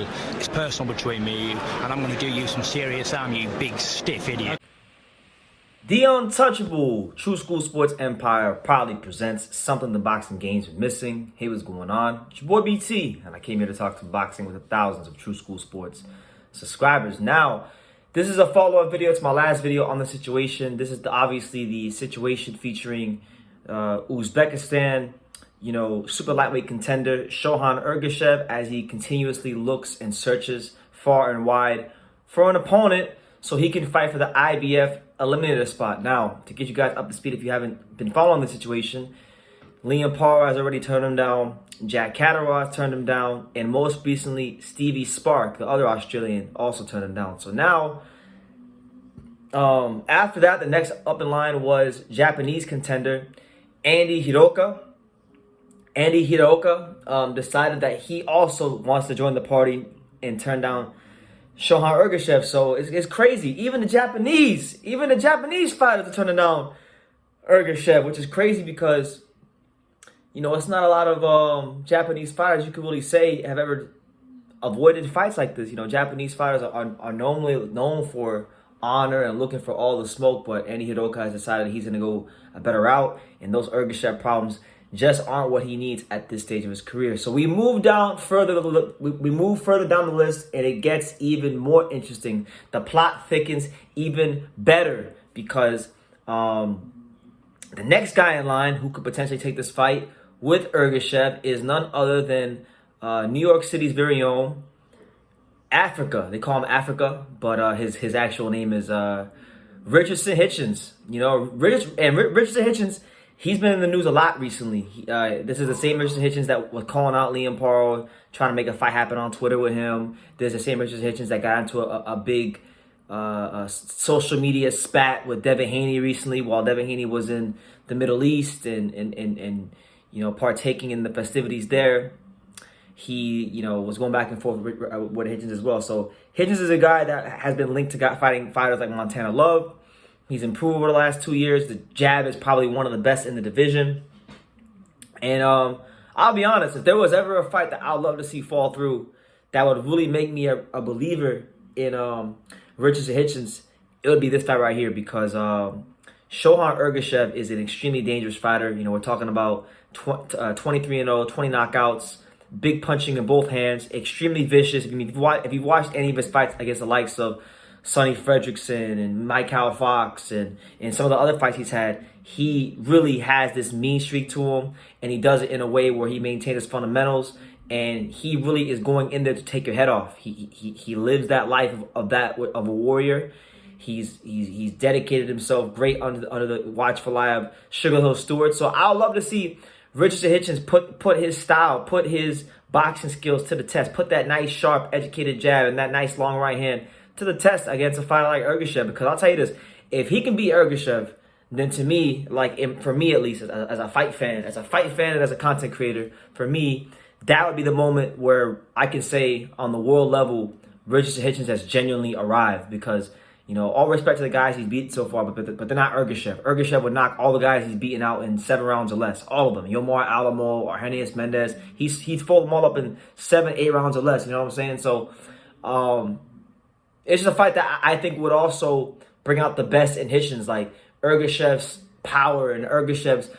football. It's personal between me and you, and I'm going to do you some serious harm, you big stiff idiot. The Untouchable True School Sports Empire proudly presents something the boxing games are missing. Hey, what's going on? It's your boy BT, and I came here to talk to boxing with the thousands of True School Sports subscribers. Now, this is a follow-up video to my last video on the situation. This is obviously the situation featuring Uzbekistan, super lightweight contender Shohjahon Ergashev, as he continuously looks and searches far and wide for an opponent so he can fight for the IBF Eliminator spot. Now, to get you guys up to speed if you haven't been following the situation, Liam Parra has already turned him down, Jack Catterall has turned him down, and most recently, Stevie Spark, the other Australian, also turned him down. So now, after that, the next up in line was Japanese contender Andy Hiraoka. Andy Hiraoka decided that he also wants to join the party and turn down Shohjahon Ergashev. So it's crazy. Even the Japanese fighters are turning down Ergashev, which is crazy because, it's not a lot of Japanese fighters you could really say have ever avoided fights like this. Japanese fighters are normally known for honor and looking for all the smoke, but Andy Hiraoka has decided he's going to go a better route, and those Ergashev problems just aren't what he needs at this stage of his career. So we move down further. We move further down the list, and it gets even more interesting. The plot thickens even better because the next guy in line who could potentially take this fight with Ergashev is none other than New York City's very own Africa. They call him Africa, but his actual name is Richardson Hitchins. Richardson Hitchins, he's been in the news a lot recently. This is the same Richardson Hitchins that was calling out Liam Parra, trying to make a fight happen on Twitter with him. There's the same Richardson Hitchins that got into a big social media spat with Devin Haney recently, while Devin Haney was in the Middle East and partaking in the festivities there. He, was going back and forth with Hitchins as well. So Hitchins is a guy that has been linked to fighting fighters like Montana Love. He's improved over the last 2 years. The jab is probably one of the best in the division. And I'll be honest, if there was ever a fight that I'd love to see fall through that would really make me a believer in Richardson Hitchins, it would be this fight right here, because Shohjahon Ergashev is an extremely dangerous fighter. We're talking about 23-0, 20 knockouts, big punching in both hands, extremely vicious. If you've watched any of his fights against the likes of Sonny Fredrickson and Mike Hal Fox and some of the other fights he's had, he really has this mean streak to him, and he does it in a way where he maintains his fundamentals, and he really is going in there to take your head off. He lives that life of a warrior. He's dedicated himself great under the watchful eye of Sugar Hill Stewart. So I would love to see Richardson Hitchins put his style, put his boxing skills to the test, put that nice, sharp, educated jab and that nice long right hand to the test against a fighter like Ergashev. Because I'll tell you this, if he can beat Ergashev, then to me, for me at least, as a fight fan and as a content creator, for me, that would be the moment where I can say on the world level, Richardson Hitchins has genuinely arrived. Because all respect to the guys he's beaten so far, but they're not Ergashev. Ergashev would knock all the guys he's beaten out in 7 rounds or less. All of them. Yomar Alamo, Arrhenius Mendez. He's folded them all up in 7, 8 rounds or less. You know what I'm saying? So, it's just a fight that I think would also bring out the best in Hitchins. Like Ergashev's power and Ergashev's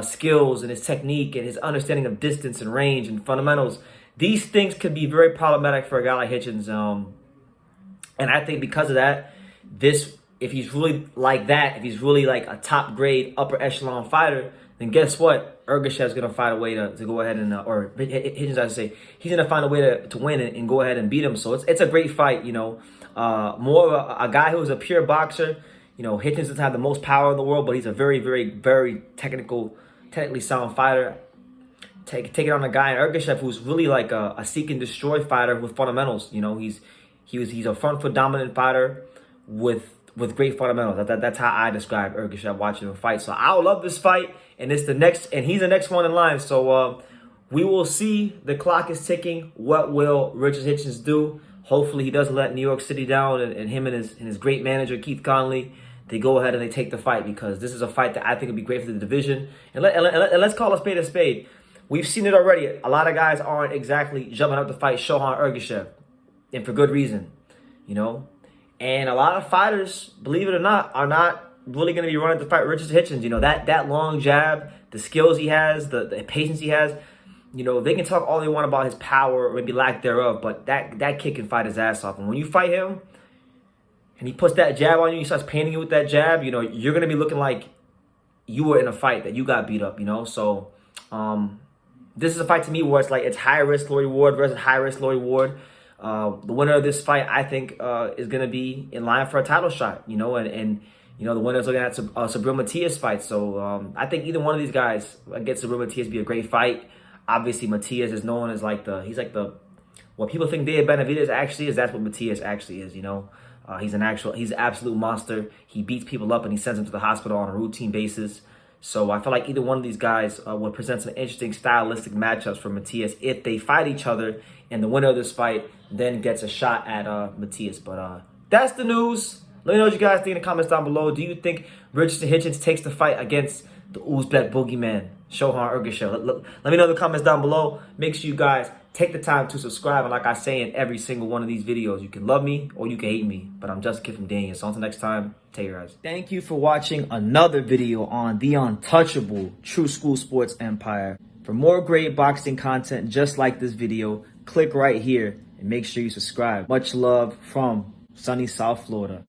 skills and his technique and his understanding of distance and range and fundamentals. These things could be very problematic for a guy like Hitchins. And I think because of that, if he's really like that, if he's really like a top grade upper echelon fighter, then guess what? Ergashev's gonna find a way to go ahead and or Hitchins, I should say, he's gonna find a way to win and go ahead and beat him. So it's a great fight. More of a guy who's a pure boxer. Hitchins doesn't have the most power in the world, but he's a very, very, very technically sound fighter. Taking on a guy in Ergashev who's really like a seek and destroy fighter with fundamentals. He's a front foot dominant fighter with great fundamentals. That's how I describe Ergashev watching him fight. So I love this fight, and he's the next one in line. So we will see. The clock is ticking. What will Richard Hitchins do? Hopefully he doesn't let New York City down, and him and his great manager Keith Conley, they go ahead and they take the fight, because this is a fight that I think would be great for the division. And let's call a spade a spade. We've seen it already. A lot of guys aren't exactly jumping up to fight Shohjahon Ergashev. and for good reason, you know. And a lot of fighters, believe it or not, are not really going to be running to fight Richardson Hitchins. You know, that long jab, the skills he has, the patience he has. You know, they can talk all they want about his power or maybe lack thereof, but that kid can fight his ass off. And when you fight him and he puts that jab on you, he starts painting you with that jab, you know, you're going to be looking like you were in a fight, that you got beat up, you know. So this is a fight to me where it's like it's high risk, low reward versus high risk, low reward. The winner of this fight, I think, is going to be in line for a title shot, you know, and you know, the winner's looking at Subriel Matias fight. So I think either one of these guys against Subriel Matias would be a great fight. Obviously, Matias is known as like what people think Dave Benavidez actually is. That's what Matias actually is, you know. He's an absolute monster. He beats people up and he sends them to the hospital on a routine basis. So I feel like either one of these guys would present some interesting stylistic matchups for Matias if they fight each other, and the winner of this fight then gets a shot at Matias. But that's the news. Let me know what you guys think in the comments down below. Do you think Richardson Hitchins takes the fight against the Uzbek boogeyman, Shohjahon Ergashev? Let me know in the comments down below. Make sure you guys take the time to subscribe. And like I say in every single one of these videos, you can love me or you can hate me. But I'm just a kid from Daniel. So until next time, take care, guys. Thank you for watching another video on the untouchable True School Sports Empire. For more great boxing content just like this video, click right here and make sure you subscribe. Much love from sunny South Florida.